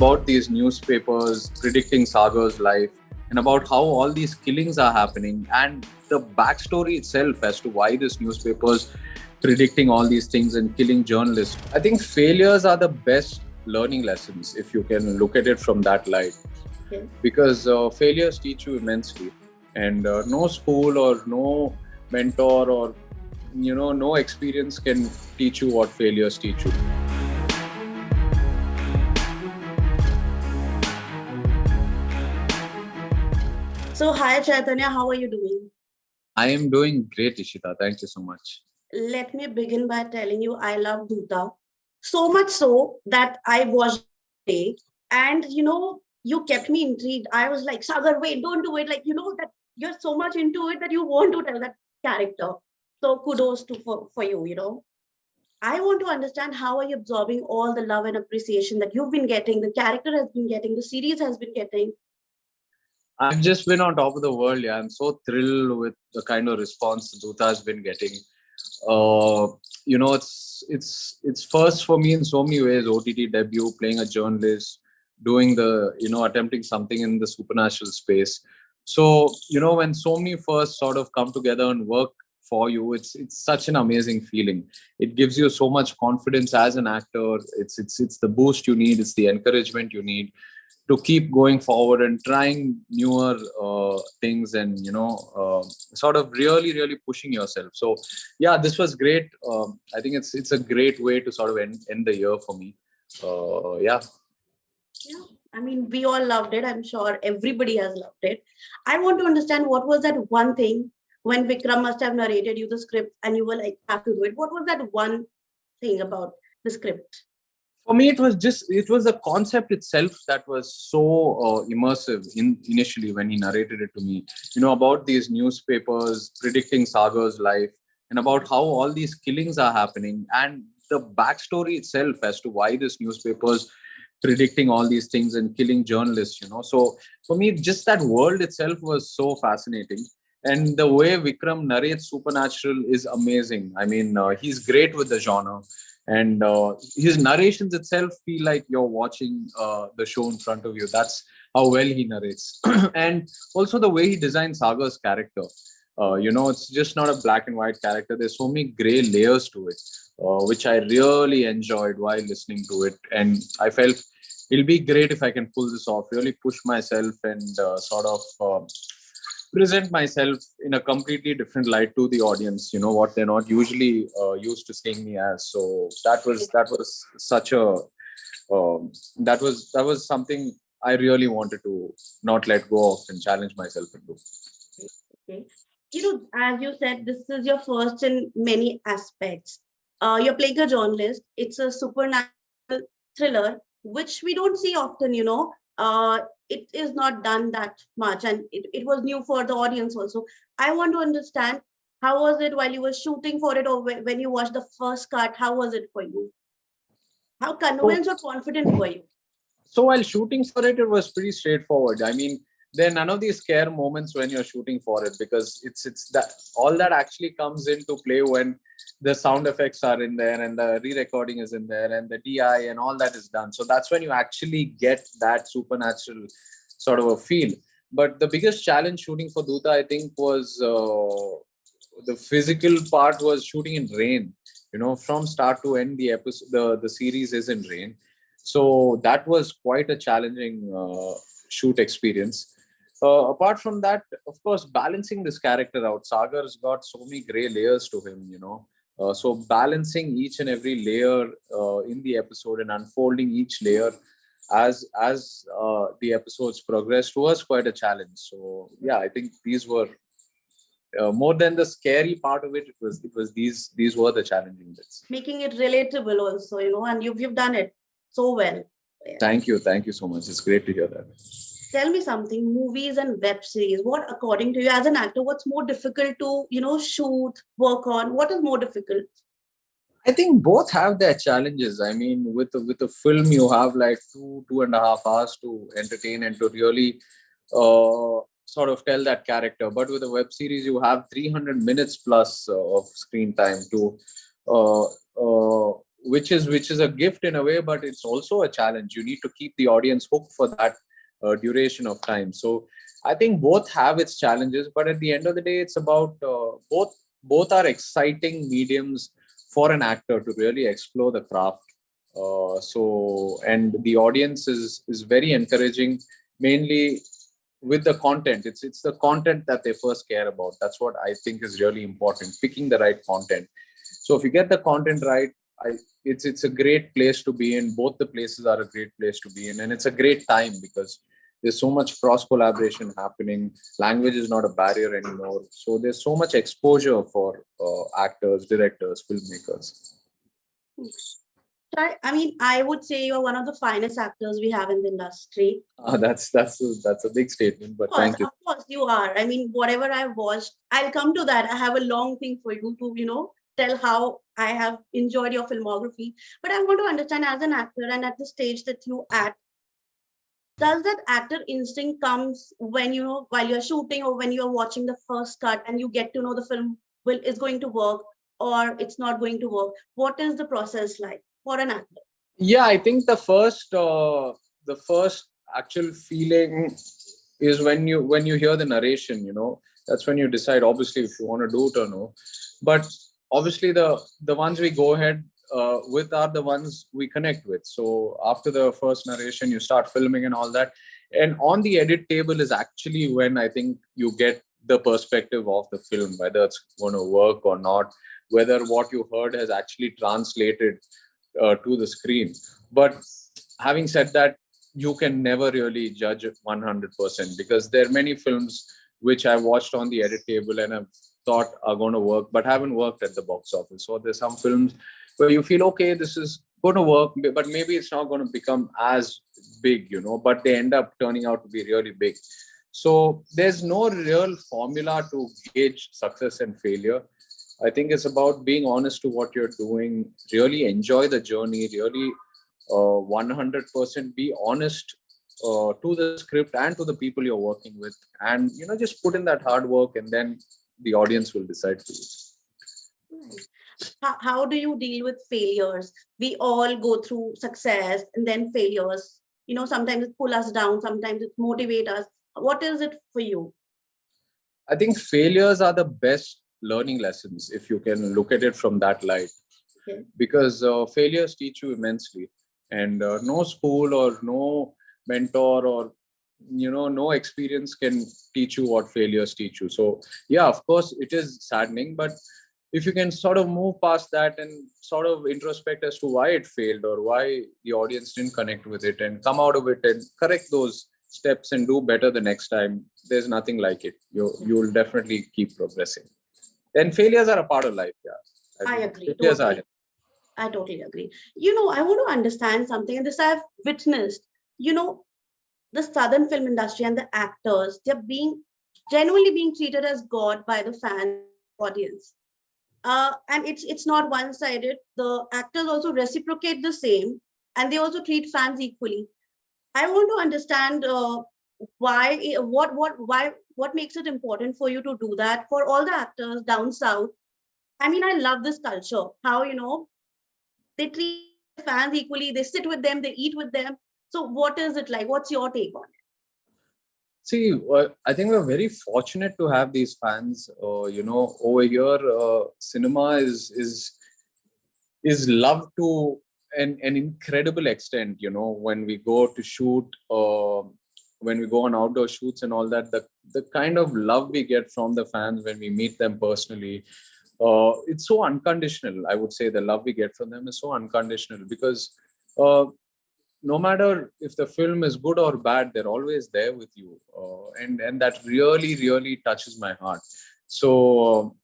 about these newspapers predicting Sagar's life and about how all these killings are happening and the backstory itself as to why this newspapers predicting all these things and killing journalists. I think failures are the best learning lessons if you can look at it from that light. Okay. Because failures teach you immensely, and no school or no mentor or no experience can teach you what failures teach you. So, hi Chaitanya, how are you doing? I am doing great, Ishita. Thank you so much. Let me begin by telling you I love Dhootha. So much so that I watched it and you kept me intrigued. I was like, Sagar, wait, don't do it. Like, that you're so much into it that you want to tell that character. So kudos for you. I want to understand how are you absorbing all the love and appreciation that you've been getting, the character has been getting, the series has been getting. I've just been on top of the world. Yeah, I'm so thrilled with the kind of response Dhootha has been getting. Uh, it's first for me in so many ways. OTT debut, playing a journalist, doing attempting something in the supernatural space. So when so many first sort of come together and work for you, it's such an amazing feeling. It gives you so much confidence as an actor. It's the boost you need. It's the encouragement you need to keep going forward and trying newer things and sort of really pushing yourself. So yeah, this was great. I think it's a great way to sort of end the year for me. Yeah. Yeah, I mean, we all loved it. I'm sure everybody has loved it. I want to understand what was that one thing when Vikram must have narrated you the script and you were like, have to do it. What was that one thing about the script? For me, it was the concept itself that was so immersive initially when he narrated it to me. About these newspapers predicting Sagar's life and about how all these killings are happening and the backstory itself as to why this newspapers predicting all these things and killing journalists. So for me, just that world itself was so fascinating. And the way Vikram narrates supernatural is amazing. I mean, he's great with the genre, and his narrations itself feel like you're watching the show in front of you. That's how well he narrates. And also the way he designs Sagar's character. It's just not a black and white character. There's so many gray layers to it, which I really enjoyed while listening to it. And I felt it'll be great if I can pull this off, really push myself and sort of present myself in a completely different light to the audience, what they're not usually used to seeing me as. So that was such a that was something I really wanted to not let go of and challenge myself into. Okay. As you said, this is your first in many aspects. You're playing a journalist. It's a supernatural thriller, which we don't see often. It is not done that much, and it was new for the audience also. I want to understand how was it while you were shooting for it, or when you watched the first cut, how was it for you? How So convinced or confident were you? So while shooting for it, it was pretty straightforward. I mean, there are none of these scare moments when you're shooting for it, because it's that all that actually comes into play when the sound effects are in there and the re-recording is in there and the DI and all that is done. So that's when you actually get that supernatural sort of a feel. But the biggest challenge shooting for Dhootha, I think, was the physical part was shooting in rain. From start to end, the episode, the series is in rain, so that was quite a challenging shoot experience. Apart from that, of course, balancing this character out, Sagar's got so many gray layers to him. So balancing each and every layer in the episode and unfolding each layer as the episodes progressed was quite a challenge. So yeah, I think these were more than the scary part of it. It was these were the challenging bits. Making it relatable also, and you've done it so well. Yeah. Thank you so much. It's great to hear that. Tell me something, movies and web series, what according to you as an actor, what's more difficult to shoot, work on? What is more difficult? I think both have their challenges. I mean, with a film, you have like 2.5 hours to entertain and to really sort of tell that character. But with a web series, you have 300 minutes plus of screen time to uh, uh, which is a gift in a way, but it's also a challenge. You need to keep the audience hooked for that duration of time. So I think both have its challenges, but at the end of the day, it's about both are exciting mediums for an actor to really explore the craft. And the audience is very encouraging, mainly with the content. It's the content that they first care about. That's what I think is really important, picking the right content. So if you get the content right, it's a great place to be in. Both the places are a great place to be in, and it's a great time because there's so much cross collaboration happening. Language is not a barrier anymore, so there's so much exposure for actors, directors, filmmakers. I mean, I would say you're one of the finest actors we have in the industry. That's a big statement, but thank you. Of course, you are. I mean, whatever I've watched, I'll come to that. I have a long thing for you to, tell how I have enjoyed your filmography. But I want to understand, as an actor and at the stage that you act, does that actor instinct comes when, while you're shooting or when you're watching the first cut and you get to know the film will is going to work or it's not going to work? What is the process like for an actor? Yeah, I think the first actual feeling is when you hear the narration. That's when you decide, obviously, if you want to do it or no. But obviously, the ones we go ahead with are the ones we connect with. So after the first narration, you start filming and all that, and on the edit table is actually when I think you get the perspective of the film, whether it's going to work or not, whether what you heard has actually translated to the screen. But having said that, you can never really judge 100% because there are many films which I watched on the edit table and I've thought are going to work, but haven't worked at the box office. So there's some films where you feel, okay, this is going to work, but maybe it's not going to become as big, but they end up turning out to be really big. So there's no real formula to gauge success and failure. I think it's about being honest to what you're doing, really enjoy the journey, really 100% be honest to the script and to the people you're working with. And, just put in that hard work and then the audience will decide for you. Right. How do you deal with failures? We all go through success and then failures. Sometimes it pull us down, sometimes it motivate us. What is it for you? I think failures are the best learning lessons if you can look at it from that light, Okay. because failures teach you immensely, and no school or no mentor or no experience can teach you what failures teach you. So yeah, of course it is saddening, but if you can sort of move past that and sort of introspect as to why it failed or why the audience didn't connect with it and come out of it and correct those steps and do better the next time, there's nothing like it. You'll definitely keep progressing. Then failures are a part of life. Yeah, I I think agree failures are. totally. I totally agree. I want to understand something, and this I've witnessed. You know, the Southern film industry and the actors, they're being genuinely being treated as God by the fans and the audience. And it's not one-sided. The actors also reciprocate the same, and they also treat fans equally. I want to understand what makes it important for you to do that for all the actors down south. I mean, I love this culture. How they treat their fans equally. They sit with them. They eat with them. So, what is it like? What's your take on See, I think we're very fortunate to have these fans. Over here, cinema is loved to an incredible extent. When we go to shoot, when we go on outdoor shoots and all that, the kind of love we get from the fans when we meet them personally, it's so unconditional. I would say the love we get from them is so unconditional because uh, no matter if the film is good or bad, they're always there with you, and that really really touches my heart. So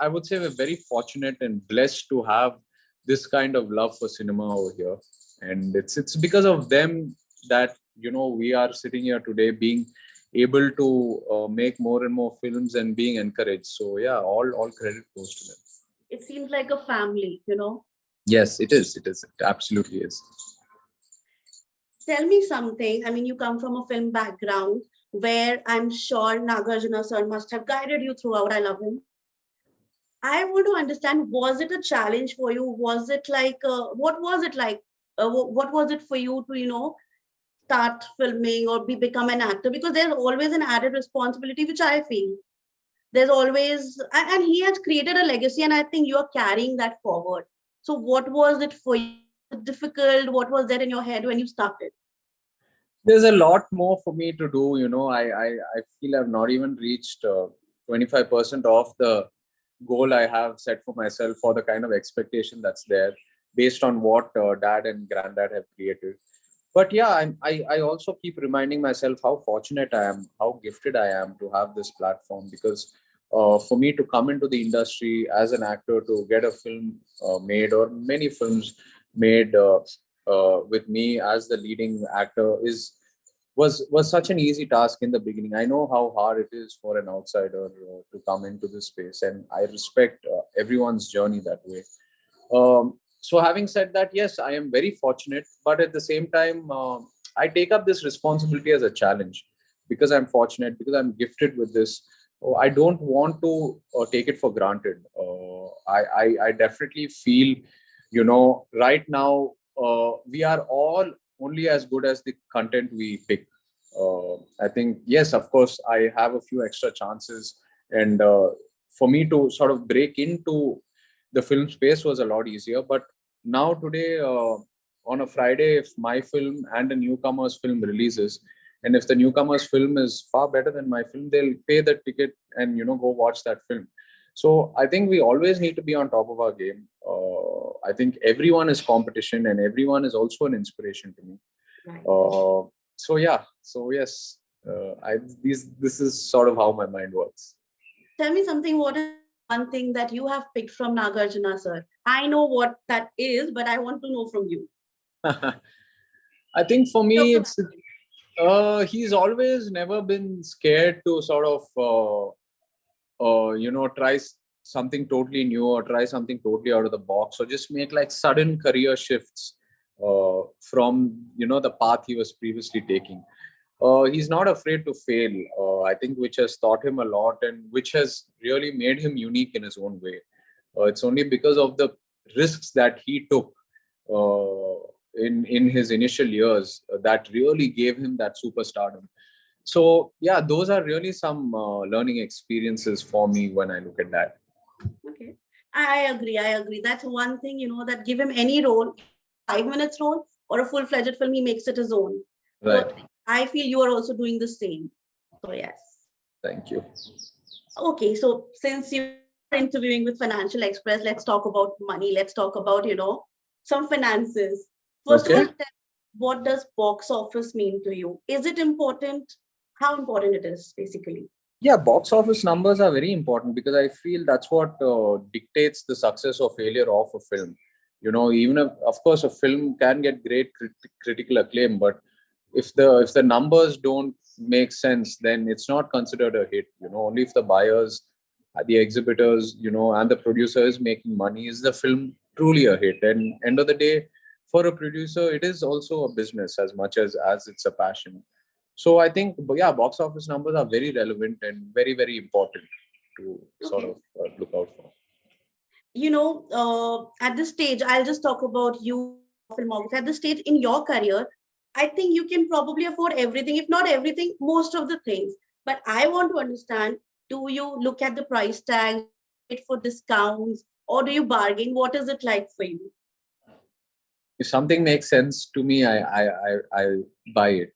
I would say we're very fortunate and blessed to have this kind of love for cinema over here, and it's because of them that we are sitting here today, being able to make more and more films and being encouraged. So yeah, all credit goes to them. it? It seems like a family. Yes, it absolutely is. Tell me something. I mean, you come from a film background where I'm sure Nagarjuna sir must have guided you throughout. I love him. I want to understand, was it a challenge for you? Was it like, what was it like? What was it for you to, start filming or become an actor? Because there's always an added responsibility, which I feel. There's always, and he has created a legacy, and I think you are carrying that forward. So, what was it for you? Was it difficult? What was there in your head when you started? There's a lot more for me to do. I feel I've not even reached 25% of the goal I have set for myself, for the kind of expectation that's there based on what dad and granddad have created. But yeah, I also keep reminding myself how fortunate I am, how gifted I am to have this platform. Because for me to come into the industry as an actor, to get a film made, or many films made with me as the leading actor, was such an easy task in the beginning. I know how hard it is for an outsider to come into this space, and I respect everyone's journey that way. So having said that, yes, I am very fortunate, but at the same time, I take up this responsibility as a challenge, because I'm fortunate, because I'm gifted with this. I don't want to take it for granted. I definitely feel, right now, we are all only as good as the content we pick. I think, yes, of course, I have a few extra chances, and for me to sort of break into the film space was a lot easier. But now today, on a Friday, if my film and a newcomer's film releases, and if the newcomer's film is far better than my film, they'll pay the ticket and go watch that film. So I think we always need to be on top of our game. I think everyone is competition, and everyone is also an inspiration to me. Right. So yeah, so yes, I this is sort of how my mind works. Tell me something. What is that one thing that you have picked from Nagarjuna sir? I know what that is, but I want to know from you. I think for Your me, it's philosophy. he's always never been scared to sort of try something totally new, or try something totally out of the box, or just make like sudden career shifts from the path he was previously taking. He's not afraid to fail. I think, which has taught him a lot, and which has really made him unique in his own way. It's only because of the risks that he took uh, in his initial years that really gave him that superstardom. So yeah, those are really some learning experiences for me when I look at that. Okay. I agree. I agree. That's one thing, that give him any role, even a 5 minutes role or a full-fledged film, he makes it his own. So Right. I feel you are also doing the same. So yes. Thank you. Okay. So since you are interviewing with Financial Express, let's talk about money. Let's talk about, some finances. First of all, Okay. tell me, what does box office mean to you? Is it important? How important it is, basically? Yeah, box office numbers are very important, because I feel that's what dictates the success or failure of a film. Even if, of course, a film can get great critical acclaim, but if the numbers don't make sense, then it's not considered a hit. Only if the buyers, the exhibitors, and the producer is making money, is the film truly a hit. And end of the day, for a producer, it is also a business as much as it's a passion. So I think, yeah, box office numbers are very relevant and very, very important to sort Okay. of look out for. At this stage, I'll just talk about you and your filmography. At this stage in your career, I think you can probably afford everything, if not everything, most of the things. But I want to understand, do you look at the price tags? Do you wait for discounts? Or do you bargain? What is it like for you? If something makes sense to me, I buy it.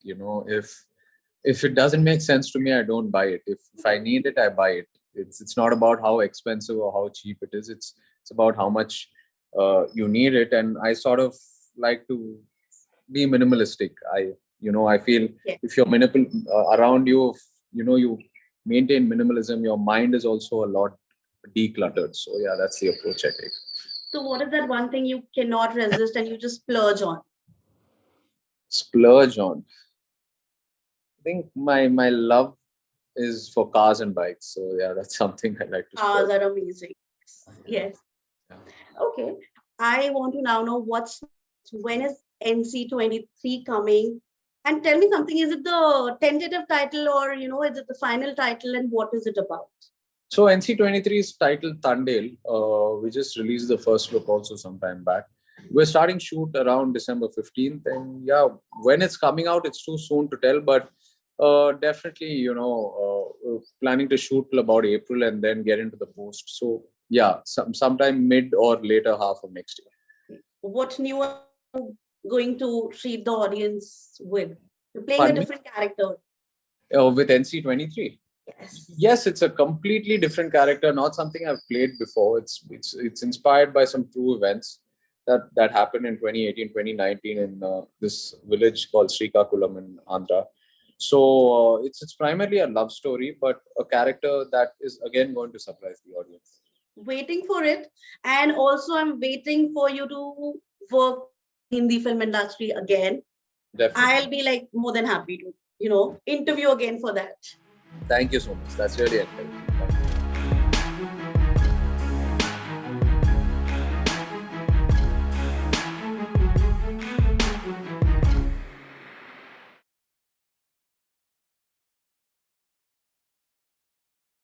If it doesn't make sense to me, I don't buy it. If I need it, I buy it. It's not about how expensive or how cheap it is. It's about how much you need it. And I sort of like to be minimalistic. I feel, Yeah. if you're around you, if, you maintain minimalism, your mind is also a lot decluttered. So yeah, that's the approach I take. So, what is that one thing you cannot resist and you just splurge on? Splurge on. I think my love is for cars and bikes. So yeah, that's something I like to Cars splurge. are amazing. Yes. Yeah. Okay. I want to now know what's next. When is NC 23 coming? And tell me something, is it the tentative title or, is it the final title and what is it about? So NC23 is titled Tandale. We just released the first look also some time back. We're starting shoot around December 15th, and yeah, when it's coming out, it's too soon to tell, but definitely, planning to shoot till about April and then get into the post. So yeah, sometime mid or later half of next year. What new are you going to treat the audience with? You're playing a Pardon me? different character. With NC23. Yes. Yes, it's a completely different character, not something I've played before. It's inspired by some true events that happened in 2018, 2019 in this village called Srikakulam in Andhra. So it's primarily a love story, but a character that is again going to surprise the audience. Waiting for it. And also, I'm waiting for you to work in the Hindi film industry again. Definitely. I'll be like more than happy to, interview again for that. Thank you so much. That's really encouraging.